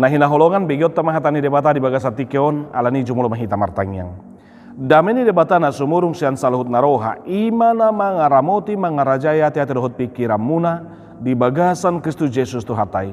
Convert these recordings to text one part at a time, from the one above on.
Nah hinaholongan begiot tamahatani debata di bagasa tikeon alani jumulo mahita martangyang. Dameni debata na sumurung sian saluhut naroha imana mangaramoti mangarajaya tiati dohot pikiran muna di bagasan Kristus Yesus tuhatai.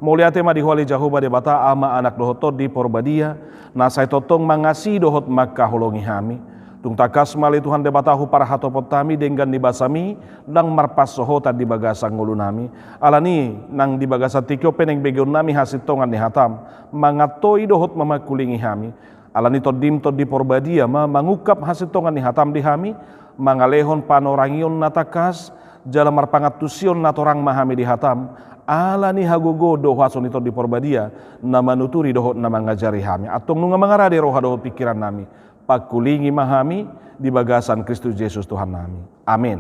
Muliate ma dihwali Jahoba debata ama anak dohotot di porbadia nasai totong mangasi dohot maka holongi hami. Tung takas mali Tuhan debatahu para hatopotami dengan dibasami dang marpas sohota di bagasa ngulunami. Alani nang di bagasa tikyo peneng begion nami hasit tongan ni hatam mangatoi dohot mamakulingi hami. Alani todim to di porbadia mangukap hasit tongan ni hatam di hami mangalehon panorangion natakas jala marpangatusion natorang mahami di hatam. Alani hagogo doha sonito di porbadia na manuturi dohot na mangajari hami atong nunga mangarade roha dohot pikiran nami pakulingi mahami di bagasan Kristus Yesus Tuhan nami. Amin.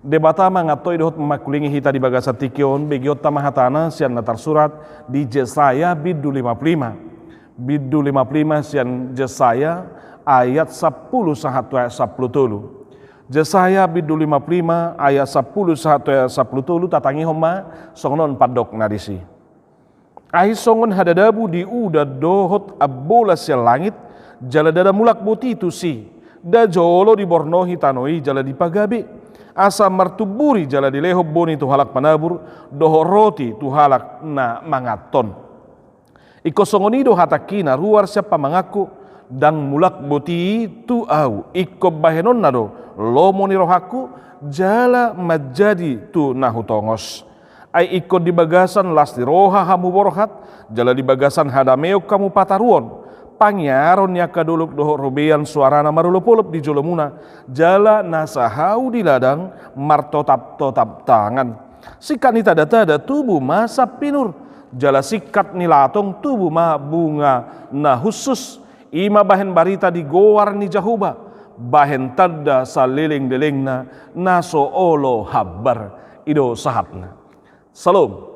Debata mangatoi dohot memakulingi hita di bagasan tikion begiot tamahatana sian natar surat di Yesaya biddu 55. Biddu 55 sian Yesaya ayat 10 sahatu ayat 10. Yesaya biddu 55 ayat 10 sahatu ayat 10 tatangi homa songon padok nadisi. Ai songon hadadabu di uda dohot abola sia langit jala dada mulak buti itu si da jolo di bornohi tanoi jala di pagabe asa martuburi jala di leho boni tu halak panabur doho roti tu halak na mangaton iko songonido hatakina ruar siapa mengaku dan mulak buti tu au iko bahenon nado lomo ni rohaku jala majadi tu nahutongos ai iko di bagasan las di roha hamu borhat jala di bagasan hadameo kamu pataruon pangyaron ya kaduluk doho robean suarana marulopolop di jolomuna jala nasahau di ladang martotap-totap tangan sikat ni tada-tada tubuh masa pinur jala sikat ni latong tubuh ma bunga na khusus ima bahen barita di goar ni Jahoba bahen tada saliling-dilingna naso olo habar ido sahatna. Salam.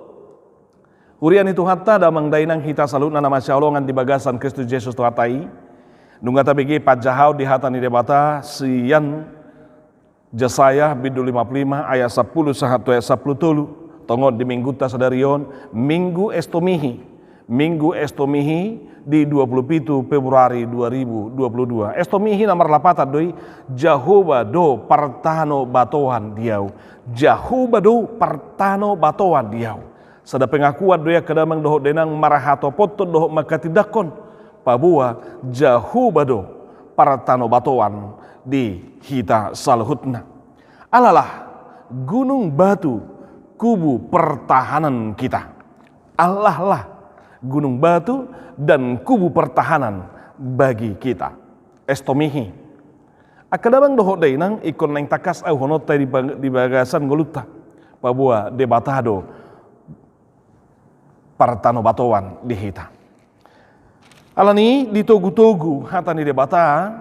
Urian itu hatta damang dainang hita salutna nama syalongan di bagasan Kristus Yesus tuhatai. Nungata begi pajahau di hata ni debata sian Yesaya biddu 55 ayat 10 sahatu ayat 10 tulu. Tongon di minggu tasadarion minggu estomihi. Minggu estomihi di 27 Februari 2022. Estomihi nomor lapata doi Jahoba do partano batoan diau. Jahoba do partano batoan diau. Sada pengakuan doya kadamang dohot denang marahato potto dohot makatidakon pabua Jahoba do partano batoan di hita saluhutna. Alalah gunung batu kubu pertahanan kita. Allah lah gunung batu dan kubu pertahanan bagi kita. Estomihi. Akadamang dohot denang ikon neng takas au honota di bagasan goluta pabua debatado partano batoan di hita. Alani ditogu-togu hata ni debata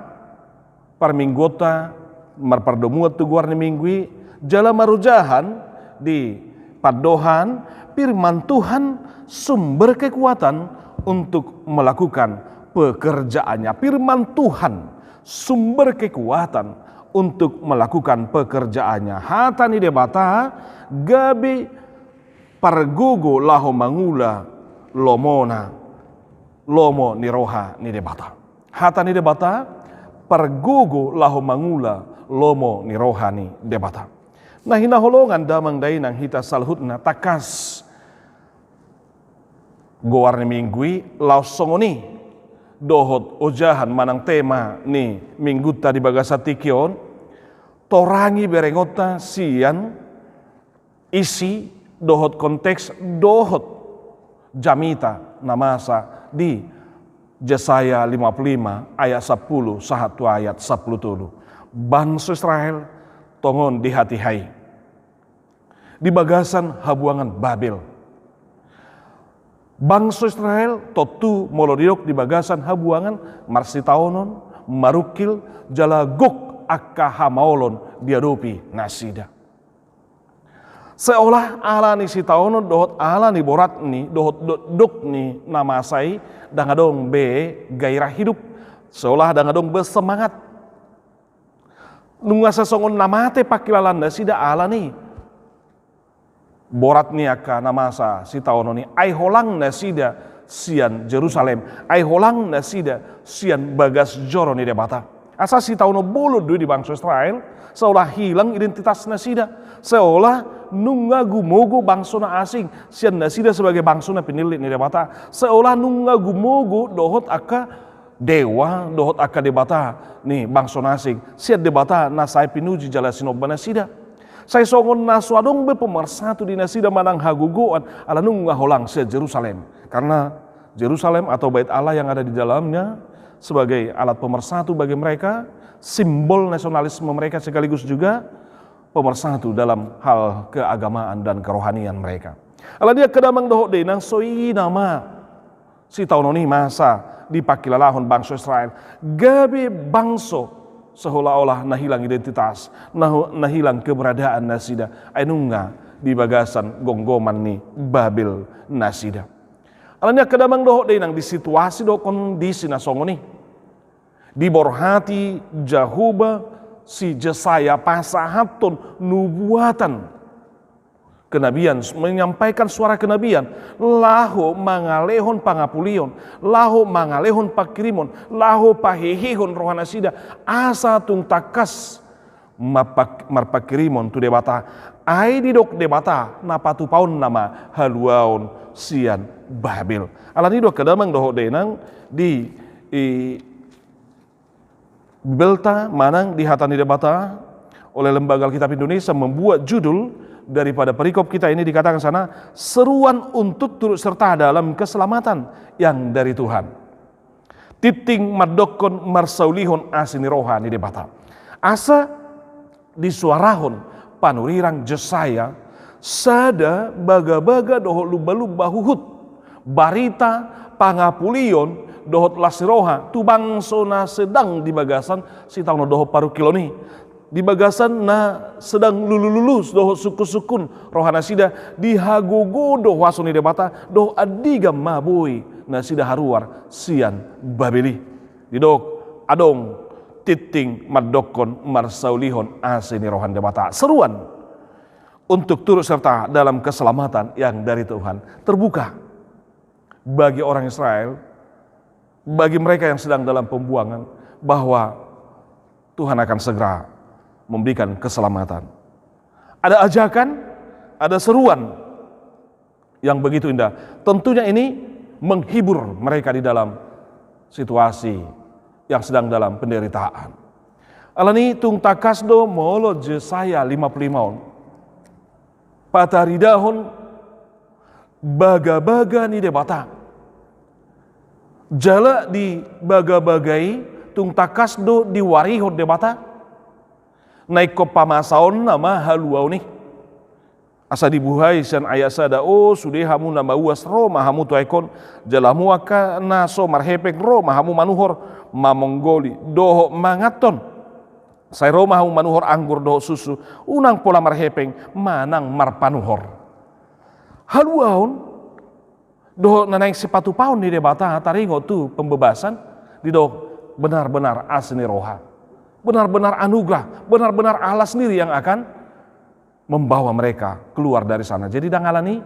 parminggota marpardomuat tu guar ni minggui jala marujahan di padohan firman Tuhan sumber kekuatan untuk melakukan pekerjaannya. Firman Tuhan sumber kekuatan untuk melakukan pekerjaannya. Hata ni debata gabi pargugo laho mangula lomona lomo ni roha ni debata. Hata ni debata pargugo laho mangula lomo ni roha ni debata. Nah hinaholongan damang dainang hita salhutna takas goar ni minggui laos songoni dohot ojahan manang tema ni mingguta di bagasa tikion torangi berengota sian isi dohot konteks dohot jamita namasa di Yesaya 55 ayat 10 sahatu ayat 10 tulu. Bangsa Israel tongon di hati hai di bagasan habuangan Babel. Bangsa Israel totu molodiok di bagasan habuangan marsitaonon marukil jalagok akahamaolon diadopi nasida. Seolah ala ni sitaonon dohot ala ni borat ni dohot dok ni namasai dangadong be gairah hidup seolah dangadong bersemangat nunga sesongon namate pakilalanda sida ala ni borat niaka namasa si taononi ai holang nasida sian Jerusalem, ai holang nasida sian bagas joro ni debata. Asa si taono bolo di bangsa Israel seolah hilang identitas nasida, seolah nungagu mogo bangsa na asing sian nasida sebagai bangsa na pinilit ni debata, seolah nungagu mogo dohot aka dewa, dohot aka debata nih bangsa na asing sian debata na sai pinuji jala sinoba nasida. Saya songon na suadong be pemersatu di nasida manang hagugoan ala nunga holang se Jerusalem, karena Jerusalem atau bait Allah yang ada di dalamnya sebagai alat pemersatu bagi mereka, simbol nasionalisme mereka sekaligus juga pemersatu dalam hal keagamaan dan kerohanian mereka. Ala dia kedamang dohok de nang soi nama si taunoni masa dipakilalahon bangsa Israel gabe bangso seolah-olah nahilang identitas, nahilang keberadaan nasida ainunga di bagasan gonggoman ni Babil nasida. Alanya kedamang dohok de nang di situasi do kondisi nasongoni di borhati jahuba si Jesaya pasahaton nubuatan kenabian, menyampaikan suara kenabian, lahu mangalehon pangapulion, lahu mangalehon pakirimon, lahu pahihihon rohana sida asa tung takas marpakirimon tu debata ai didok debata napatu paun nama haluaon sian Babil. Alani do kadamang dohok denang di Belta manang di hatani debata oleh Lembaga Alkitab Indonesia membuat judul daripada perikop kita ini dikatakan sana seruan untuk turut serta dalam keselamatan yang dari Tuhan. Titing madokon marsaulihon asini rohani debata. Asa disuarahon panurirang Jesaya sada baga-baga dohok luba-luba huhut barita pangapulion dohot lasiroha tu bangso na sedang di bagasan si tauno dohot paru kiloni di bagasan na sedang lulus dohot sukun rohana sida di hagogo doh wasoni debata doh adiga maboi na sida haruar sian Babili di dok adong titing madokon marsaulihon asini rohan debata seruan untuk turut serta dalam keselamatan yang dari Tuhan terbuka bagi orang Israel, bagi mereka yang sedang dalam pembuangan, bahwa Tuhan akan segera memberikan keselamatan. Ada ajakan, ada seruan yang begitu indah. Tentunya ini menghibur mereka di dalam situasi yang sedang dalam penderitaan. Alani tung takasdo molo Jesaya 55 pataridahon baga-baga ni debata. Jala di baga-bagai tung takasdo di warihon debata. Naik ko pamasaon nama haluau ni. Asa dibuhay san ayasada sude hamu nama uas ro mahamu tuaikon jalamu aka naso marhepek ro mahamu manuhor mamonggoli doho mangaton. Sai ro mahamu manuhor anggur doho susu unang pola marhepeng manang marpanuhor. Haluaun doh nanang sepatu paun di debata taringo tu pembebasan di doh benar-benar asni roha, benar-benar anugerah, benar-benar Allah sendiri yang akan membawa mereka keluar dari sana. Jadi dangalani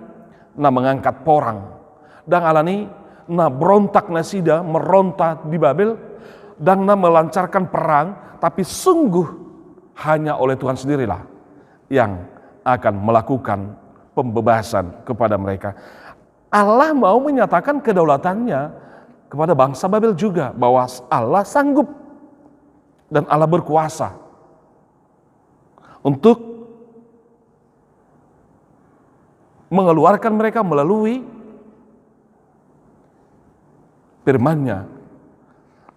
na mengangkat porang, dangalani na berontak nasida meronta di Babel, dan na melancarkan perang, tapi sungguh hanya oleh Tuhan sendirilah yang akan melakukan pembebasan kepada mereka. Allah mau menyatakan kedaulatannya kepada bangsa Babel juga, bahwa Allah sanggup dan Allah berkuasa untuk mengeluarkan mereka melalui firman-Nya.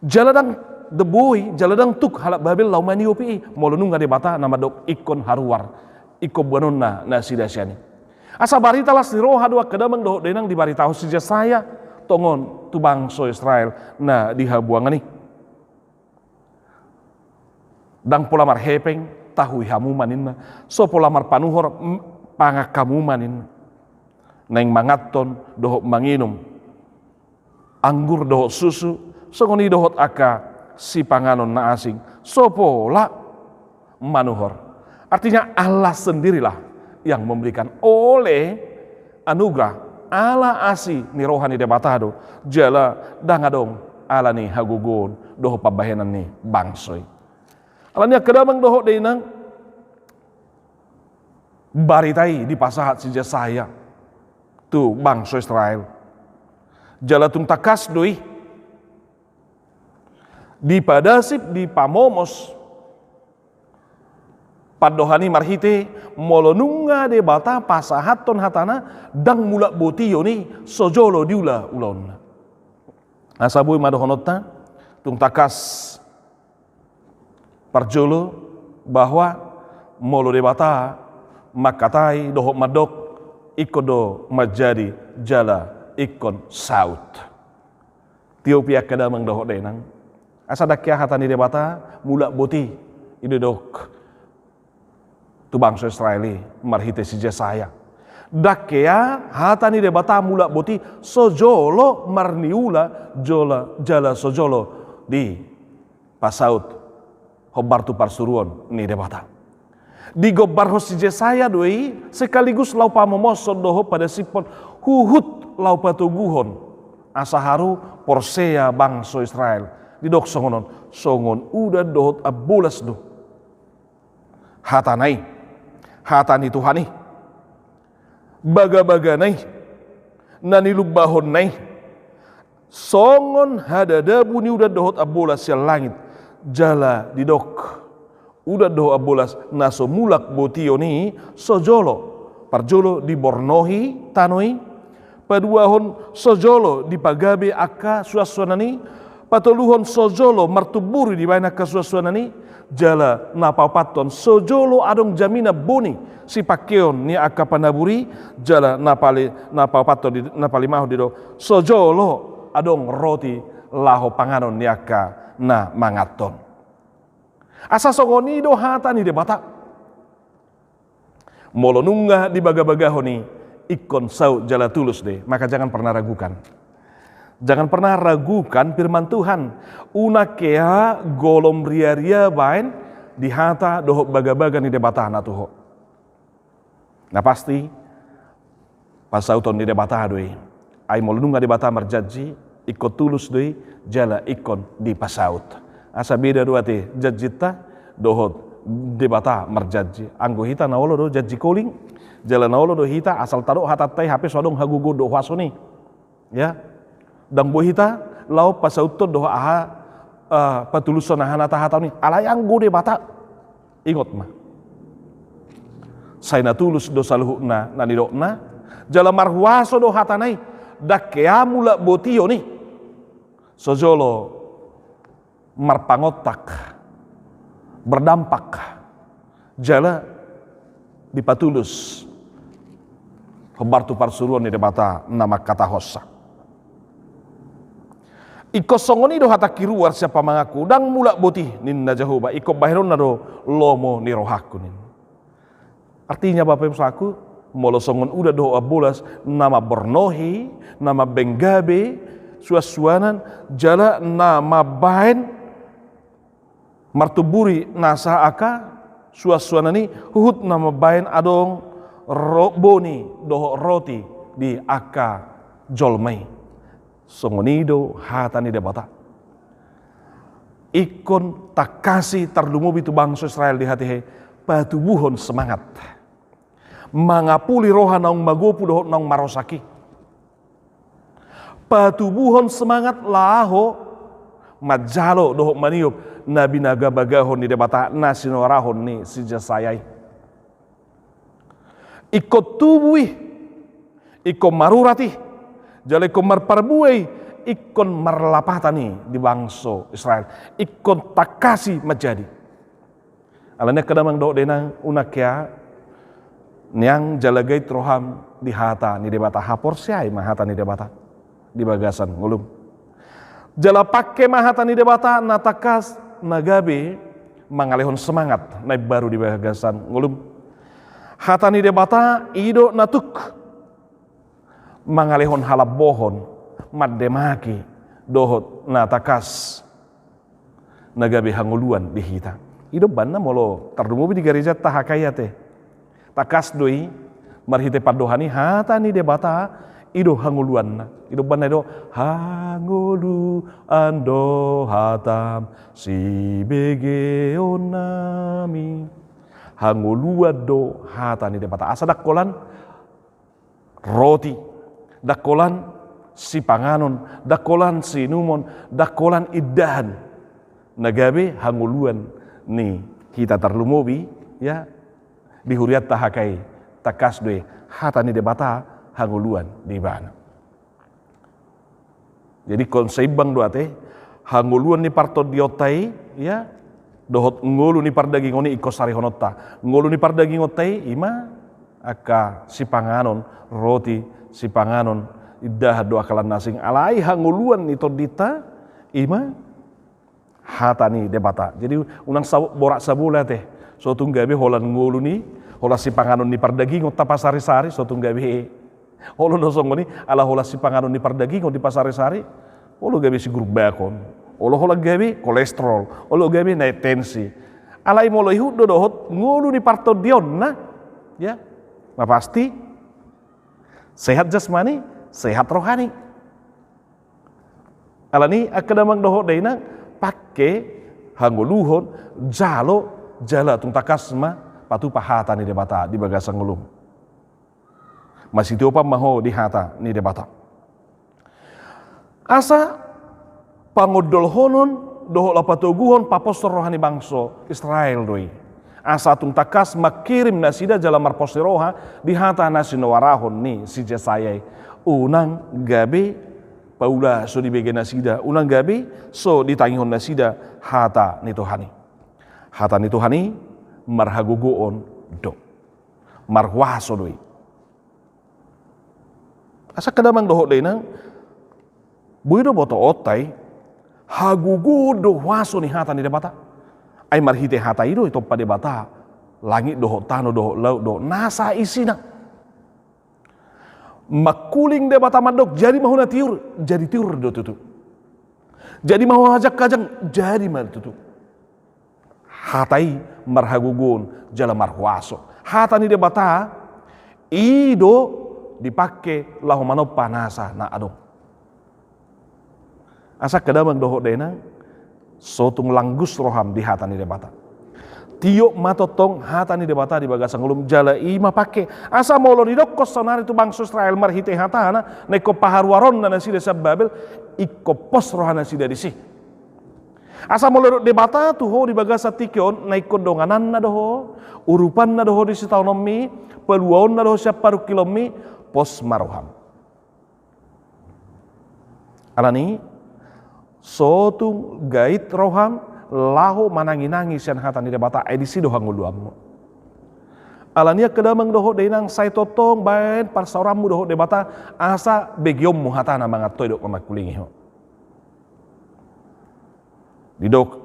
Jaladang deboi, jaladang tuk halak Babel laumani opi, molunung ngade bata nama dok ikon haruar, iko buanonna nasidasyani. Asa barita las niroha dua kedamang doh denang di barita si Jesaya tongon tu bangso Israel na dihabuangan ni. Dang pola marhepeng tahu hamumanin na, so pola marpanuhor pangakamumanin. Neng mangaton doh manginum anggur doh susu, songoni dohot aka si panganon na asing, so pola manuhor. Artinya Allah sendirilah yang memberikan oleh anugerah ala asi ni rohani debatado jala dangadong ala ni hagugon doho pabahenan ni bangsoy. Alanya kedamang doho denang baritai di pasahat si Jesaya tu bangso Israel jala tung takas doi di padasip di pamomos padohani marhite molonunga de bata pasahat ton hatana dang mulak botiyo ni sojolo diula ulon asaboy madohonotna tung takas parjolo bahwa molo de bata makatai dohok madok ikodo majadi jala ikon saut tiopia kadamang dohok denang asa dakya hatani de bata mulak boti idodok tu bangsa Israeli marhite si Jesaya dakya hatani de bata mulak boti sojolo marniula jala sojolo di pasaut hobar tu parsuruan ni de bata di gobar si Jesaya doi sekaligus lau pamomosod doho pada sipon huhut lau patuguhon asaharu porsea bangsa Israel di dok songon udah dohot abulas do hatanai hatani Tuhani baga-baganai nanilubahon nai songon hadadabu ni udah dohot abulas yang langit jala di dok udah doho abulas naso mulak botio ni sojolo parjolo di bornohi tanoi paduahon sojolo di pagabe aka suaswanani patoluhon sojolo martuburi di baina ka suaswanani jala napapaton sojolo adong jamina boni si pakeon ni aka panaburi jala napapaton di napalimaho di do sojolo adong roti laho panganon ni aka na mangaton asa songoni do hatani de bata molonunga di baga-bagahoni ikon saut jala tulus deh maka jangan pernah ragukan. Jangan pernah ragukan firman Tuhan. Unakea golom ria-ria bain di hata dohok baga-baga ni debatah na tuho. Nah pasti pasauton ni debatah doi. Ai molunga debatah marjaji ikut tulus doi jala ikon di pasaut. Asa beda dua te jajita dohot debatah marjaji. Anggo hita naolo do jaji koling jala naolo do hita asal taro hatatai hape sodong hagugo do wasoni. Ya. Dan bohita lau pasauton doa aha patulusan ahana tahatau ni alayang gode bata ingot mah saya natulus do saluhna nanidokna jala marhuaso do hatanai dakea mula botio ni sojolo marpangotak berdampak jala dipatulus kebartu parsuruan ni debata nama kata hosa iko songoni do hata kiruar siapa mengaku dang mulak boti ninna jahoba iko bahiron nado lomo ni rohaku nin. Artinya Bapak Ibu saku molo songon udah do abulas nama Bornohi nama Benggabe suasuanan jala nama bahen martuburi nasa aka suasuanani huhut nama bahen adong boni doho roti di aka jolmai songonido hatani debata ikon takasi tardumubi tu bangsa Israel di hati patubuhon semangat mangapuli roha naung magopu dohot naung marosaki patubuhon semangat laho majalo dohot maniup nabi naga bagahon di debata nasinorahon ni si Jesayai ikut tubuhi ikut marurati jale ikon marparbuai ikon marlapatani di bangsa Israel ikon takasi menjadi alanya kadamang do denang unakya niang jalagay troham di hata ni debata hapor siay mahata ni debata di bagasan ngulum jala pakke mahata ni debata natakas nagabe mangalehon semangat naik baru di bagasan ngulum hata ni debata ido natuk mangalehon halap bohon maddemaki dohot natakas nagabe hanguluan di hita ido banna molo tardumubi di gereja tahakayate takas doi marhite padohani hata ni debata ido hanguluan ido bana ido hangulu ando hatam si bege onami hanguluan do hata ni debata asa dakolan roti dakolan si panganon dakolan si numon dakolan idahan nagabe hanguluan ni kita terlumobi ya dihuriat tahakai takas doi hata ni debata hanguluan di bana. Jadi konseimbang doa teh hanguluan ni parto diotai ya dohot ngulu ni pardaging oni iko sari honota ngulu ni pardaging otai ima aka si panganon roti si panganon idah doa kalan nasing alai hanguluan ni todita ima hata ni debata. Jadi unang borak sabula teh so tunggabe holan ngulu ni hola si panganon ni pardaging ota pasari-sari so tunggabe holo dosong ni ala hola si panganon ni pardaging di pasari-sari holo gabe si grup bakon holo hola gabe kolesterol holo gabe naik tensi alai molo ihud dohot ngulu ni parto dion na ya nah pasti sehat jasmani sehat rohani alani akadamang dohot daina pakai hanguluhon jala tung takasma patu pahata ni debata di bagasang ngulum masih tiopa maho di hata ni debata asa pangodol honon doho lapatoguhon papostor rohani bangso Israel doi asa tung takas makirim nasida jala marposti roha di hata nasino warahon ni si jasayai unang gabe paula so di bege nasida unang gabe so ditangihon nasida hata ni Tuhani marhaguguon do marwaso doi asa kadamang doho dei nang buido boto otai hagugu do waso ni hata ni debata ai marhite hata ido itu pa debata langit doho tano doho laut doho nasa isina makuling debata madok jadi mahuna tiur jadi tiur do tutu jadi mau ajak kajang jadi mal tutu hatai marhagugun jala marwaso hata ni debata ido dipakai lahu manopa nasa na adong asa kadamang doho dena sotung langgus roham di hata ni debata tiok matotong hata ni debata di bagasang ulum jala ima pake asa molo di dokos sonari tu bangsa Israel marhite hata na neko paharwaron na nasida sababel iko pos rohana sida disi asa molo debata tu ho di bagasa tikion neko donganan na doho urupan na doho di sitaunomi peluaon na doho siaparu kilomi pos maroham alani sotung gait roham lahu manangi-nangi sian hata ni debata edisi dohang uluam alania kedamang doho denang sai totong baen parsauramu doho debata asa begiom mu hata na mga toy dok mamakulingi ho didok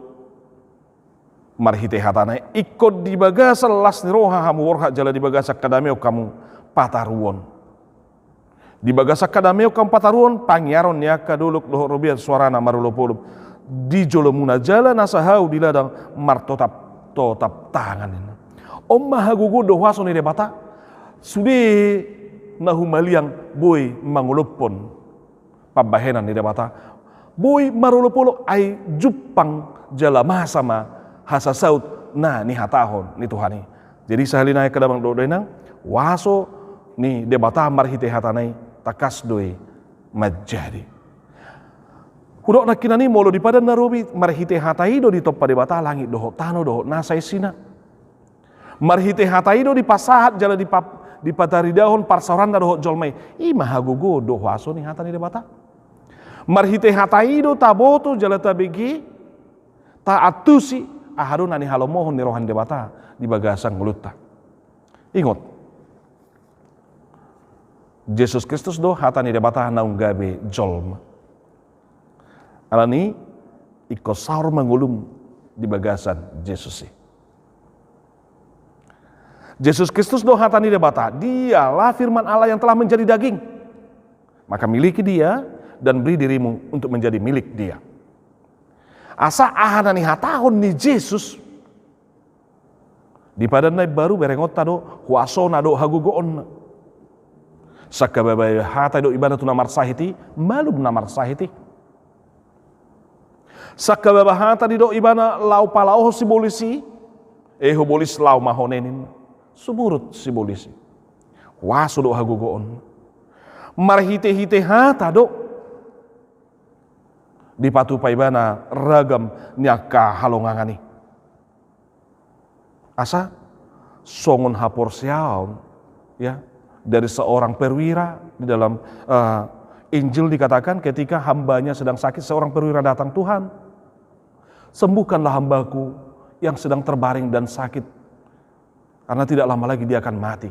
marhite hata na ikod di bagasa las ni roha hamu warha jala di bagasa kadameo kamu pataruon di bagasa kadameo kamu pataruon pangyaron ya kaduluk doho robian suarana marulopolum di jolomuna jala nasahau di ladang martotap tangan ini omma hagugu do waso ni debata sudi nahumaliang boy mangulopon pabahenan ni debata boy marulopolo ay jupang jala masama hasa saut na ni hatahon ni Tuhani jadi sahalina kadamang do denang waso ni debata marhite hatanai takas doi majadi kudok nakinani molo di padan narobi marhite hatai do di topa debata langit doho tano doho nasai sina marhite hatai do di pasahat jala di patari dahon parsaran doho jolmai ima hagugo do waso ni hatani debata marhite hatai do taboto jala tabegi ta atusi ahadun ani halomohon ni rohan debata di bagasang ngulutta ingot Yesus Kristus do hata ni debata naung gabe jolma alani iko saur mangulum di bagasan Yesus Yesus Kristus do hata ni debata dialah firman Allah yang telah menjadi daging maka miliki dia dan beri dirimu untuk menjadi milik dia asa ahana ni hatahon ni Yesus Di padan baru berengot tado huasona do hagugoon. Sakababay hata do ibana tu namar sahiti malum namar sahiti. Sakababa hata di do ibana lau palao si bolisi bolis lau mahonenin suburut si bolisi. Waso do hagugoon. Marhite-hite hata do di patu paibana ragam nyaka halongangani. Asa songon hapor siaon ya dari seorang perwira di dalam Injil dikatakan ketika hambanya sedang sakit seorang perwira datang, Tuhan sembuhkanlah hambaku yang sedang terbaring dan sakit karena tidak lama lagi dia akan mati.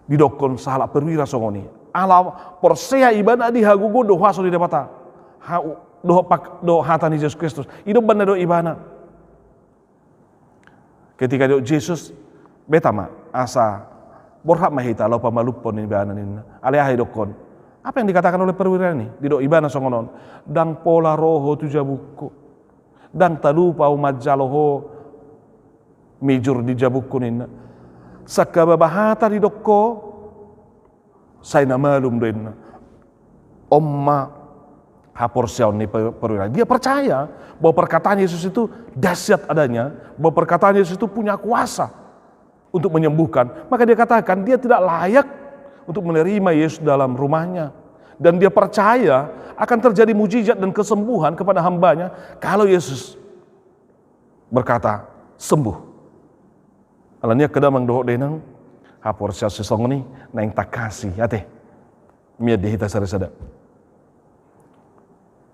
Didokon salah perwira songoni ala porsea ibana di hagugo do haso di dapata do hatani Yesus Kristus hidup banda do ibana. Ketika do Yesus betama asa borhak mahita lau pamalupon ini bahanan ini alihai dokon. Apa yang dikatakan oleh perwira ini di do ibana songonon dang pola roho tujabuku dang talupa umajaloho mijur di jabuku nina sakababahata di dokko saya namalum den omma hapor siaun ni perwira. Dia percaya bahwa perkataan Yesus itu dahsyat adanya, bahwa perkataan Yesus itu punya kuasa untuk menyembuhkan. Maka dia katakan dia tidak layak untuk menerima Yesus dalam rumahnya. Dan dia percaya akan terjadi mujizat dan kesembuhan kepada hambanya kalau Yesus berkata sembuh. Alanya kedamang dohok denang hapor siaun sesong ni naing takasi ate miad dihita sada-sada.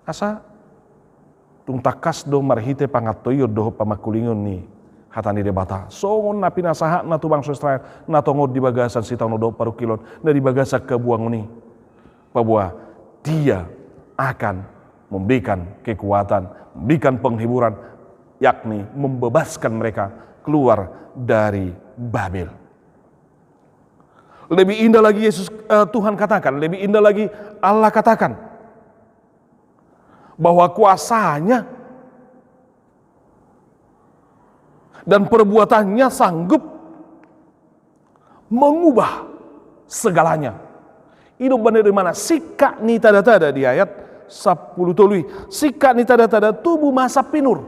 Asa tung takas do marhite pangatoyo do pamakulingon ni hatani debata songon na pinasaha na tubang Israel na tongod di bagasan si tahun do paru kilon na di bagasak ke buang ni bahwa dia akan memberikan kekuatan, memberikan penghiburan, yakni membebaskan mereka keluar dari Babel. Lebih indah lagi Tuhan katakan, lebih indah lagi Allah katakan bahwa kuasanya dan perbuatannya sanggup mengubah segalanya. Hidup benar di mana? Sika ni tada-tada di ayat 10 tului. Sika ni tada-tada tubuh masa pinur.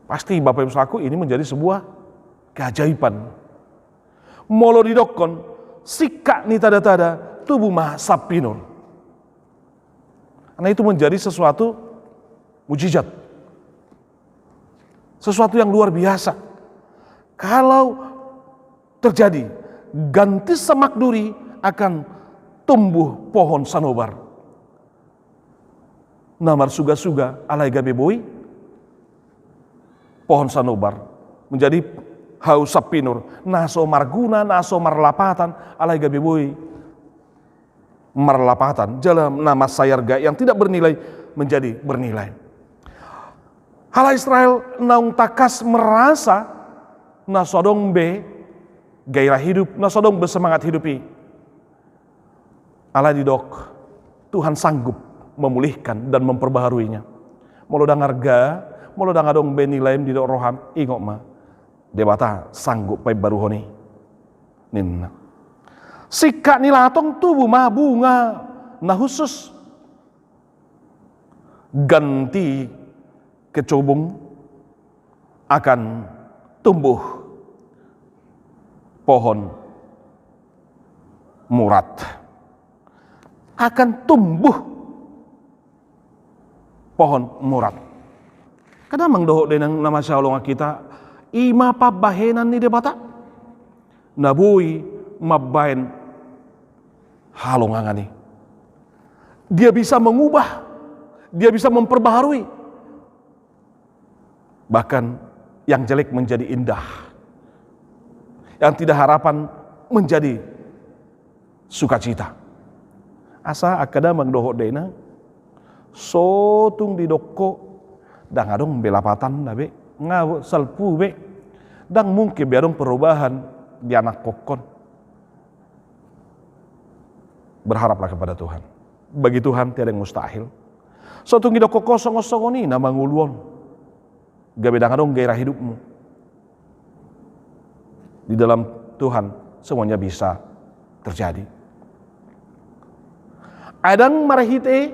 Pasti Bapak Ibu saku ini menjadi sebuah keajaiban. Molo didokon sika ni tada-tada tubuh masa pinur. Karena itu menjadi sesuatu mujizat. Sesuatu yang luar biasa. Kalau terjadi, ganti semak duri akan tumbuh pohon sanobar. Namar suga-suga alai gabe boi. Pohon sanobar menjadi hau sapinur. Naso marguna, naso marlapatan alai gabe boi. Marlapatan dalam nama sayarga yang tidak bernilai menjadi bernilai. Hala Israel naung takas merasa nasodong be gairah hidup, nasodong bersemangat hidupi. Allah didok Tuhan sanggup memulihkan dan memperbaharuinya. Molo dangarga, molo dangadong be nilai di dok roham ingok ma debata sanggup pai baruhoni ninna. Sika nilatong tubuh mah bunga nah khusus ganti kecubung akan tumbuh pohon murat, akan tumbuh pohon murat. Kadang mangdoho denang nama syalonga kita ima pabahenan ni debata nabui mabain halongangani. Dia bisa mengubah, dia bisa memperbaharui. Bahkan yang jelek menjadi indah, yang tidak harapan menjadi sukacita. Asa akada mangdoho dena sotung didokko dang adong belapatan nabe ngawo salpu be dang mungkin biarong perubahan di anak kokon. Berharaplah kepada Tuhan. Bagi Tuhan tiada yang mustahil. Sotung didokko kosong-kosong ini nama nguluon. Gabe dang adong gairah hidupmu. Di dalam Tuhan semuanya bisa terjadi. Adang marahite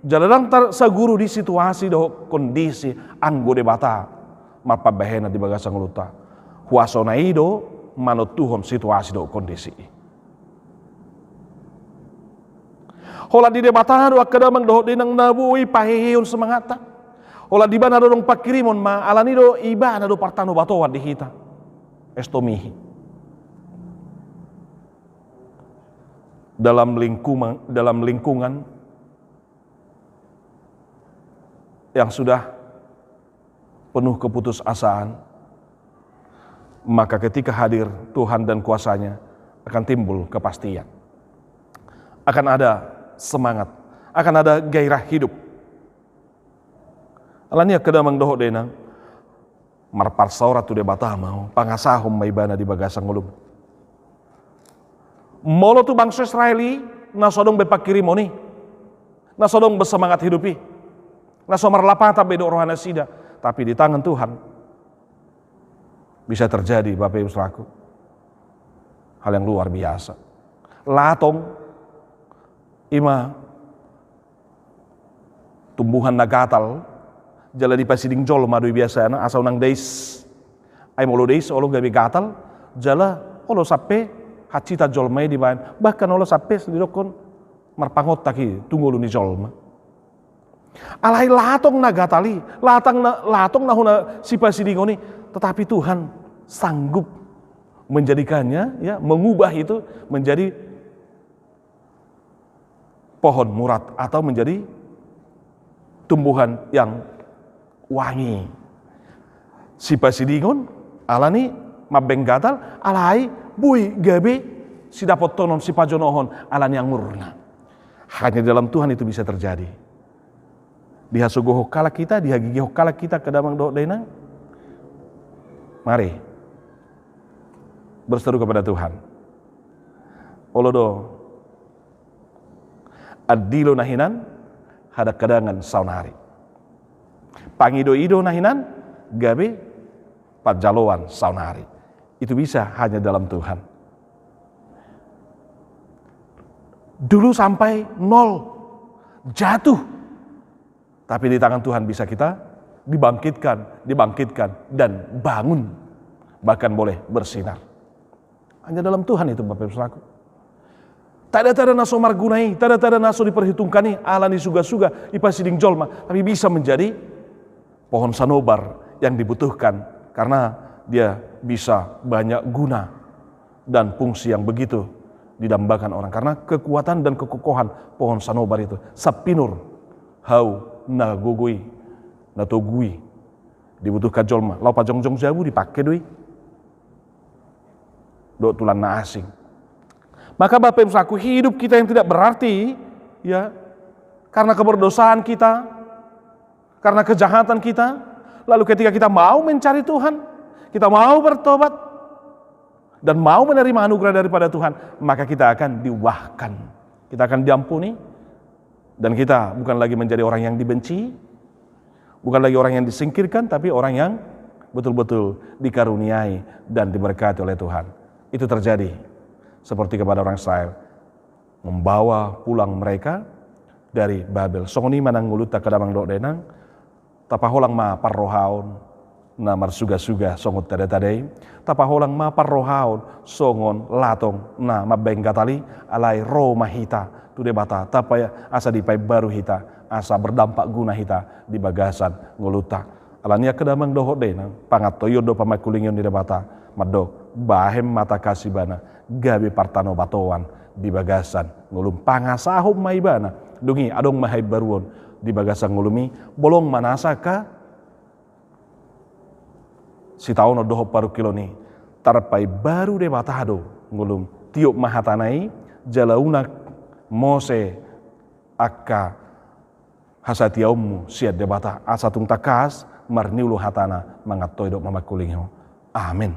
jaladang saguru di situasi do kondisi anggo debata mapabahena di bagasa nguluta. Huasona ido manut Tuhon situasi do kondisi. Hola di debata do akadamang do dinang nabui paheheun semangata. Hola di bana dorong pakirimon ma alani do iba na do partano batoan di hita. Estomihi. Dalam lingkungan yang sudah penuh keputusasaan, maka ketika hadir Tuhan dan kuasanya akan timbul kepastian. Akan ada semangat, akan ada gairah hidup. Alania kedamang doho denang marpar saura tu debata mau pangasahum maibana di bagasang ulum. Molo tu bangsa Israeli nasodong bepakirimoni, nasodong bersemangat hidupi, nasomar lapata bedo rohana sida, tapi di tangan Tuhan bisa terjadi Bapak Ibu Saudaraku hal yang luar biasa. Latong ima tumbuhan nagatal jala di pasiding jol madui biasa na asal nang deis ay molo deis olo gabi gatal jala olo sape hacita jolmai di bahan, bahkan olo sape sedidokon marpangot taki tunggulu ni jolma. Alai latong nagatali, latong nahuna sipasidingoni, tetapi Tuhan sanggup menjadikannya, ya, mengubah itu menjadi pohon murad atau menjadi tumbuhan yang wangi. Sipasidingon alani mabeng gatal alai bui gabe si dapat tonon si pajonohon alan yang murna. Hanya dalam Tuhan itu bisa terjadi. Dihasugo hokala kita, dihagigi hokala kita ke damang doa denang. Mari berseru kepada Tuhan. Olodo adilo nahinan hada kadangan saunari. Pangido-ido nahinan gabe pajaloan saunari. Itu bisa hanya dalam Tuhan. Dulu sampai nol, jatuh. Tapi di tangan Tuhan bisa kita dibangkitkan, dan bangun. Bahkan boleh bersinar. Hanya dalam Tuhan itu Bapak Ibu Saudaraku. Tak ada naso margunai, tak ada naso diperhitungkan ala ni suga-suga, ipasiding jolma. Tapi bisa menjadi pohon sanobar yang dibutuhkan. Karena dia bisa banyak guna dan fungsi yang begitu didambakan orang. Karena kekuatan dan kekokohan pohon sanobar itu. Sapinur, hau, na gugui, na togui. Dibutuhkan jolma. Lau pajongjong jabu dipakai doi. Do tulan na asing. Maka Bapak Ibu Saudaraku, hidup kita yang tidak berarti, ya, karena keberdosaan kita, karena kejahatan kita, lalu ketika kita mau mencari Tuhan, kita mau bertobat dan mau menerima anugerah daripada Tuhan, maka kita akan diubahkan, kita akan diampuni, dan kita bukan lagi menjadi orang yang dibenci, bukan lagi orang yang disingkirkan, tapi orang yang betul-betul dikaruniai dan diberkati oleh Tuhan. Itu terjadi seperti kepada orang Israel, membawa pulang mereka dari Babel. Songoni manang nguluta kadamang dok denang, tapaholang ma parrohaon, na marsuga-suga songot tade-tade, tapaholang ma parrohaon, songon latong na mabenggatali alai ro mahita tu debata tapaya asa dipai baru hita asa berdampak guna hita di bagasan nguluta alania kedamang doho denang pangat toyodo pamakulingon di debata maddo bahem mata kasibana gabe partano batoan di bagasan ngulum pangasahum maibana dungi adong mahai baruon di bagasan ngulumi bolong manasaka si taono doho paru kiloni tarpai baru de batado ngulum tiup mahatanai jalauna mose akka hasatiaummu siat de bata asatung takas marniulu hatana mangat toidok mamakulingho amin.